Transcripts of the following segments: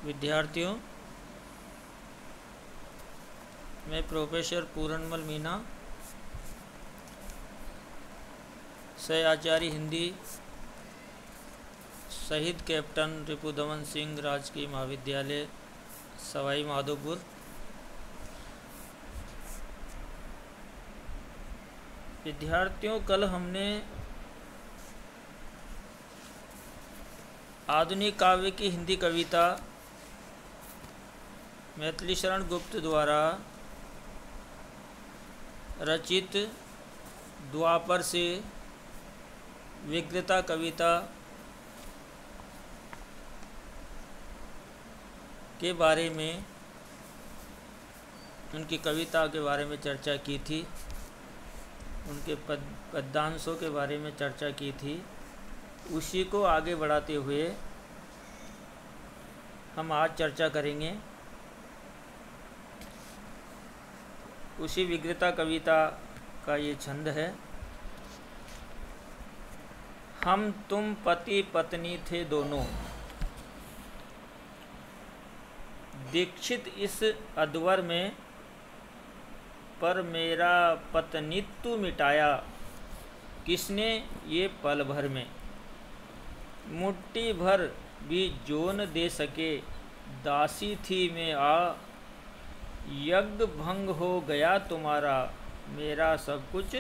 विद्यार्थियों, मैं प्रोफेसर पूरनमल मीना, सह आचार्य हिंदी, शहीद कैप्टन रिपुदमन सिंह राजकीय महाविद्यालय सवाई माधोपुर। विद्यार्थियों, कल हमने आधुनिक काव्य की हिंदी कविता मैथिली शरण गुप्त द्वारा रचित द्वापर से विकृता कविता के बारे में, उनकी कविता के बारे में चर्चा की थी, उनके पद्यांशों के बारे में चर्चा की थी। उसी को आगे बढ़ाते हुए हम आज चर्चा करेंगे। उसी विकृता कविता का ये छंद है। हम तुम पति पत्नी थे दोनों, दीक्षित इस अध्वर में, पर मेरा पत्नीत्व मिटाया किसने ये पल भर में। मुट्ठी भर भी जोन दे सके, दासी थी मैं आ, यज्ञ भंग हो गया तुम्हारा, मेरा सब कुछ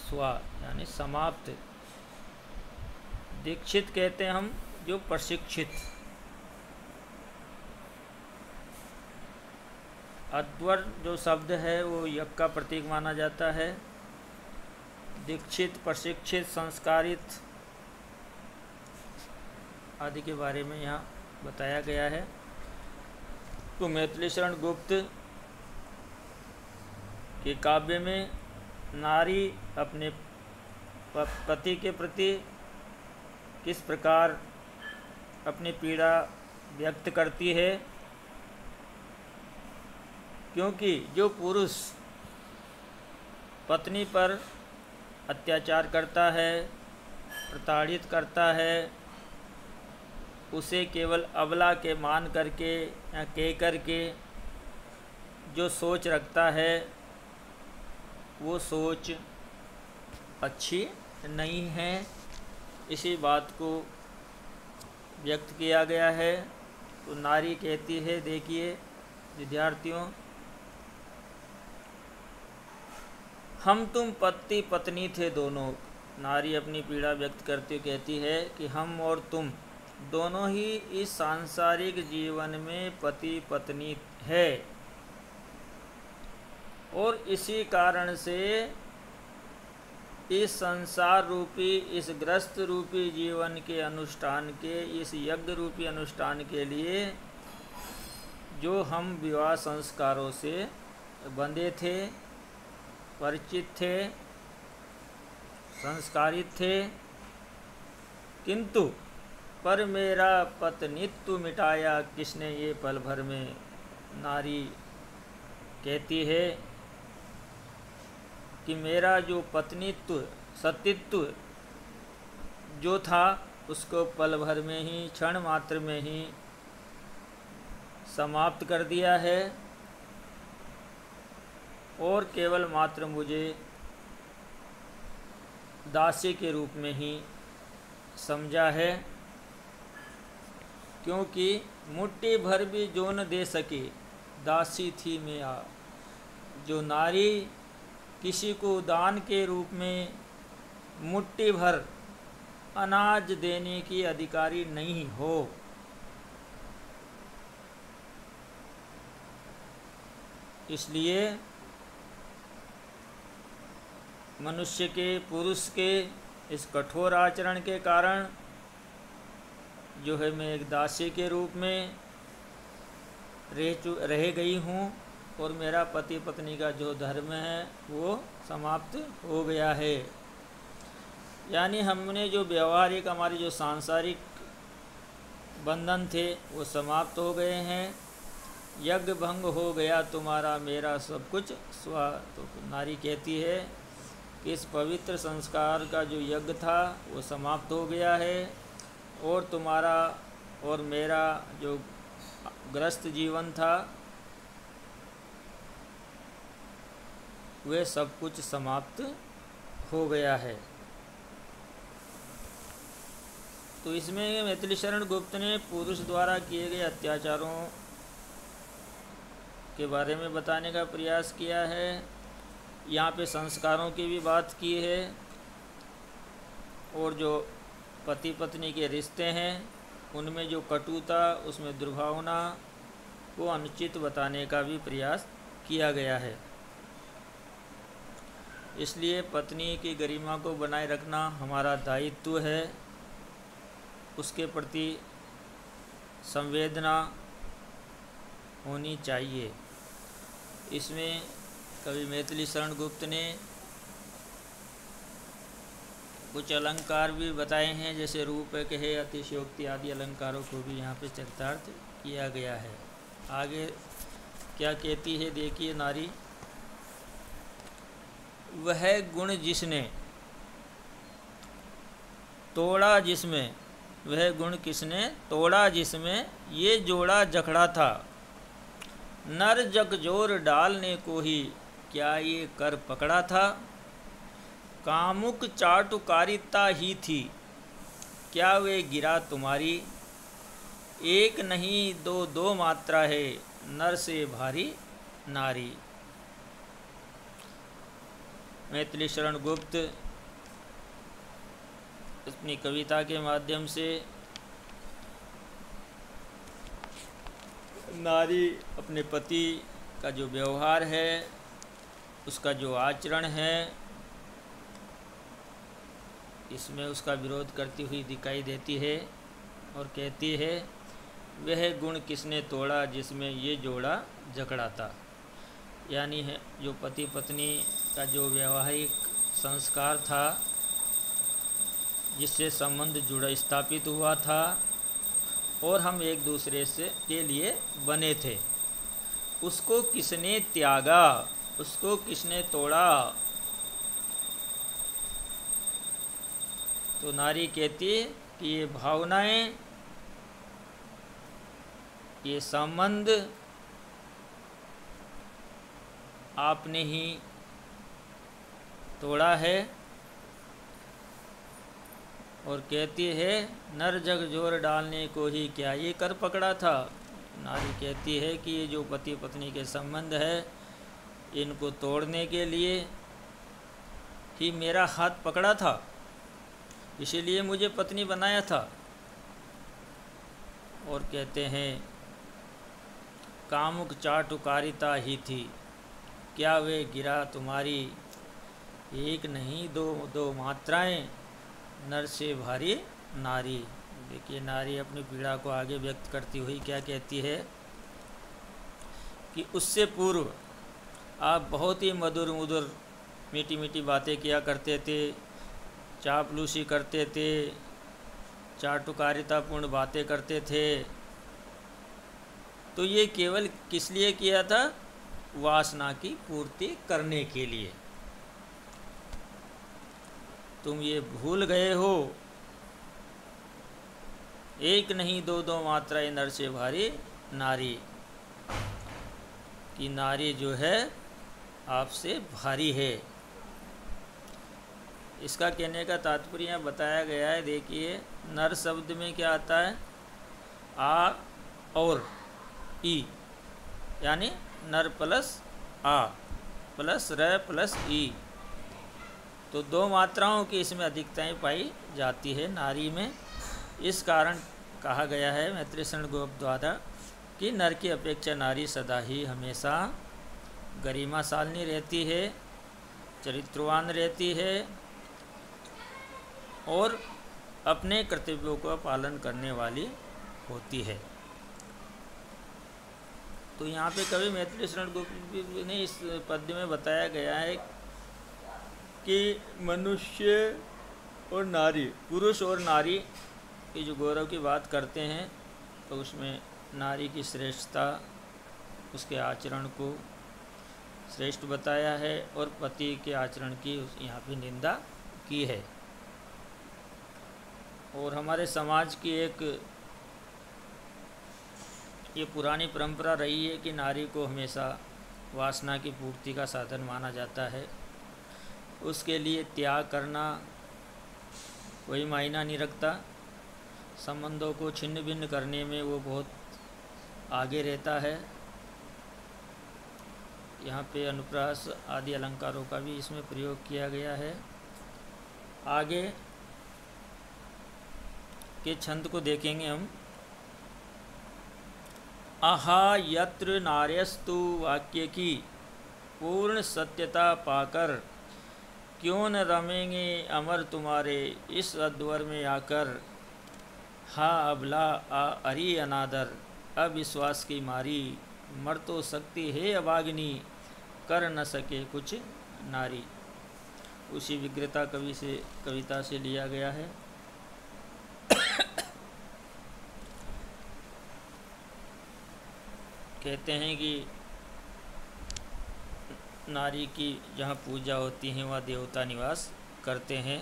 स्वा, यानी समाप्त। दीक्षित कहते हैं हम जो प्रशिक्षित। अध्वर जो शब्द है वो यज्ञ का प्रतीक माना जाता है। दीक्षित, प्रशिक्षित, संस्कारित आदि के बारे में यहाँ बताया गया है। तो मैथिली शरण गुप्त के काव्य में नारी अपने पति के प्रति किस प्रकार अपनी पीड़ा व्यक्त करती है, क्योंकि जो पुरुष पत्नी पर अत्याचार करता है, प्रताड़ित करता है, उसे केवल अबला के मान करके या कह करके जो सोच रखता है वो सोच अच्छी नहीं है। इसी बात को व्यक्त किया गया है। तो नारी कहती है, देखिए विद्यार्थियों, हम तुम पति पत्नी थे दोनों। नारी अपनी पीड़ा व्यक्त करती कहती है कि हम और तुम दोनों ही इस सांसारिक जीवन में पति पत्नी है, और इसी कारण से इस संसार रूपी, इस ग्रस्त रूपी जीवन के अनुष्ठान के, इस यज्ञ रूपी अनुष्ठान के लिए जो हम विवाह संस्कारों से बंधे थे, परिचित थे, संस्कारित थे, किंतु पर मेरा पत्नीत्व मिटाया किसने ये पल भर में। नारी कहती है कि मेरा जो पत्नीत्व, सतीत्व जो था उसको पल भर में ही, क्षण मात्र में ही समाप्त कर दिया है, और केवल मात्र मुझे दासी के रूप में ही समझा है। क्योंकि मुट्ठी भर भी जो न दे सके, दासी थी मैं आ। जो नारी किसी को दान के रूप में मुट्ठी भर अनाज देने की अधिकारी नहीं हो, इसलिए मनुष्य के, पुरुष के इस कठोर आचरण के कारण जो है मैं एक दासी के रूप में रह गई हूँ, और मेरा पति पत्नी का जो धर्म है वो समाप्त हो गया है। यानी हमने जो व्यवहारिक, हमारे जो सांसारिक बंधन थे वो समाप्त हो गए हैं। यज्ञ भंग हो गया तुम्हारा, मेरा सब कुछ स्वा। तो नारी कहती है कि इस पवित्र संस्कार का जो यज्ञ था वो समाप्त हो गया है, और तुम्हारा और मेरा जो ग्रस्त जीवन था वह सब कुछ समाप्त हो गया है। तो इसमें मैथिली शरण गुप्त ने पुरुष द्वारा किए गए अत्याचारों के बारे में बताने का प्रयास किया है। यहाँ पे संस्कारों की भी बात की है और जो पति पत्नी के रिश्ते हैं उनमें जो कटुता, उसमें दुर्भावना को अनुचित बताने का भी प्रयास किया गया है। इसलिए पत्नी की गरिमा को बनाए रखना हमारा दायित्व है, उसके प्रति संवेदना होनी चाहिए। इसमें कवि मैथिली शरण गुप्त ने कुछ अलंकार भी बताए हैं, जैसे रूपक है, अतिशयोक्ति आदि अलंकारों को भी यहाँ पे चरितार्थ किया गया है। आगे क्या कहती है देखिए नारी। वह गुण जिसने तोड़ा जिसमें, वह गुण किसने तोड़ा जिसमें, ये जोड़ा जखड़ा था। नर जगजोर डालने को ही क्या ये कर पकड़ा था। कामुक चाटुकारिता ही थी, क्या वे गिरा तुम्हारी। एक नहीं दो दो मात्रा है, नर से भारी नारी। मैथिली शरण गुप्त अपनी कविता के माध्यम से नारी अपने पति का जो व्यवहार है, उसका जो आचरण है, इसमें उसका विरोध करती हुई दिखाई देती है और कहती है वह गुण किसने तोड़ा जिसमें ये जोड़ा जकड़ा था। यानी है जो पति पत्नी का जो वैवाहिक संस्कार था, जिससे संबंध जुड़ा स्थापित हुआ था और हम एक दूसरे से के लिए बने थे, उसको किसने त्यागा, उसको किसने तोड़ा। तो नारी कहती है कि ये भावनाएं, ये संबंध आपने ही तोड़ा है। और कहती है नर जग जोर डालने को ही क्या ये कर पकड़ा था। नारी कहती है कि ये जो पति पत्नी के संबंध है, इनको तोड़ने के लिए ही मेरा हाथ पकड़ा था, इसीलिए मुझे पत्नी बनाया था। और कहते हैं कामुक चाटुकारिता ही थी, क्या वे गिरा तुम्हारी। एक नहीं दो दो मात्राएं, नर से भारी नारी। देखिए नारी अपनी पीड़ा को आगे व्यक्त करती हुई क्या कहती है कि उससे पूर्व आप बहुत ही मधुर मधुर मीठी मीठी बातें किया करते थे, चापलूसी करते थे, चाटुकारितापूर्ण बातें करते थे। तो ये केवल किस लिए किया था? वासना की पूर्ति करने के लिए। तुम ये भूल गए हो, एक नहीं दो दो मात्राएं नर से भारी नारी, कि नारी जो है आपसे भारी है। इसका कहने का तात्पर्य बताया गया है। देखिए नर शब्द में क्या आता है? आ और ई, यानी नर प्लस आ प्लस र प्लस ई। तो दो मात्राओं की इसमें अधिकताएं पाई जाती है नारी में। इस कारण कहा गया है मैथिली शरण गुप्त द्वारा कि नर की अपेक्षा नारी सदा ही हमेशा गरिमाशालिनी रहती है, चरित्रवान रहती है और अपने कर्तव्यों का पालन करने वाली होती है। तो यहाँ पे कवि मैथिली शरण गुप्त ने इस पद्य में बताया गया है कि मनुष्य और नारी, पुरुष और नारी की जो गौरव की बात करते हैं, तो उसमें नारी की श्रेष्ठता, उसके आचरण को श्रेष्ठ बताया है और पति के आचरण की यहाँ पे निंदा की है। और हमारे समाज की एक ये पुरानी परंपरा रही है कि नारी को हमेशा वासना की पूर्ति का साधन माना जाता है। उसके लिए त्याग करना कोई मायना नहीं रखता। संबंधों को छिन्न भिन्न करने में वो बहुत आगे रहता है। यहाँ पे अनुप्रास आदि अलंकारों का भी इसमें प्रयोग किया गया है। आगे के छंद को देखेंगे हम। आहा यत्र नार्यस्तु वाक्य की पूर्ण सत्यता पाकर, क्यों न रमेंगे अमर तुम्हारे इस अध्वर में आकर। हा अबला आ अरी अनादर, अविश्वास की मारी, मर तो सकती है अभागिनी, कर न सके कुछ नारी। उसी विग्रता कविता से लिया गया है। कहते हैं कि नारी की जहाँ पूजा होती है वहाँ देवता निवास करते हैं।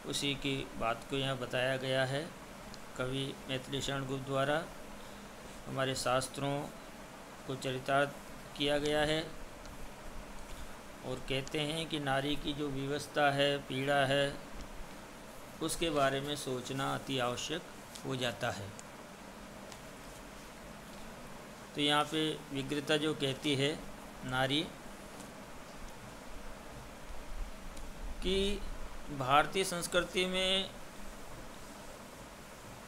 उसी की बात को यहाँ बताया गया है कवि मैथिली शरण गुप्त द्वारा। हमारे शास्त्रों को चरितार्थ किया गया है और कहते हैं कि नारी की जो विवस्था है, पीड़ा है, उसके बारे में सोचना अति आवश्यक हो जाता है। तो यहाँ पे विग्रता जो कहती है नारी कि भारतीय संस्कृति में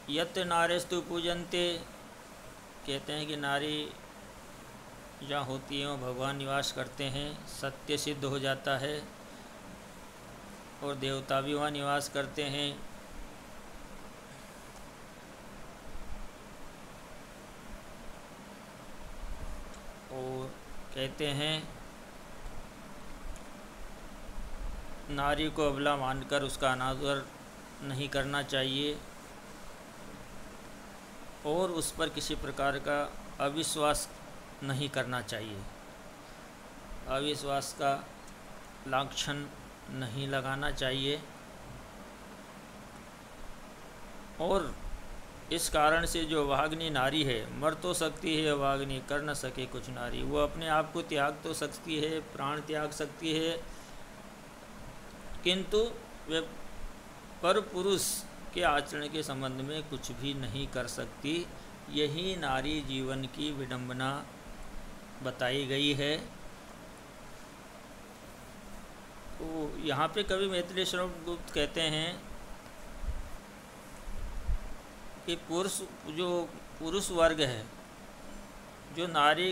यत्र नार्यस्तु पूजन्ते, कहते हैं कि नारी जहाँ होती है वहाँ भगवान निवास करते हैं, सत्य सिद्ध हो जाता है और देवता भी वहाँ निवास करते हैं। और कहते हैं नारी को अबला मानकर उसका अनादर नहीं करना चाहिए और उस पर किसी प्रकार का अविश्वास नहीं करना चाहिए। अविश्वास का लांछन नहीं लगाना चाहिए और इस कारण से जो अभागिनी नारी है, मर तो सकती है अभागिनी, कर न सके कुछ नारी। वो अपने आप को त्याग तो सकती है, प्राण त्याग सकती है, किंतु वे पर पुरुष के आचरण के संबंध में कुछ भी नहीं कर सकती। यही नारी जीवन की विडंबना बताई गई है। तो यहाँ पे कवि मैथिली शरण गुप्त कहते हैं कि पुरुष वर्ग है जो नारी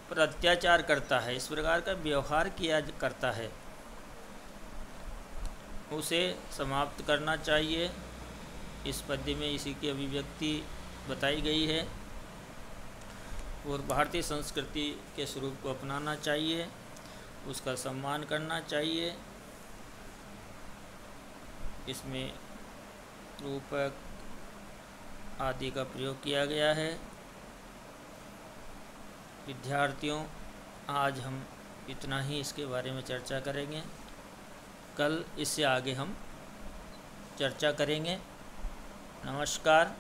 पर अत्याचार करता है, इस प्रकार का व्यवहार किया करता है, उसे समाप्त करना चाहिए। इस पद्य में इसी की अभिव्यक्ति बताई गई है और भारतीय संस्कृति के स्वरूप को अपनाना चाहिए, उसका सम्मान करना चाहिए। इसमें रूपक आदि का प्रयोग किया गया है। विद्यार्थियों, आज हम इतना ही इसके बारे में चर्चा करेंगे। कल इससे आगे हम चर्चा करेंगे। नमस्कार।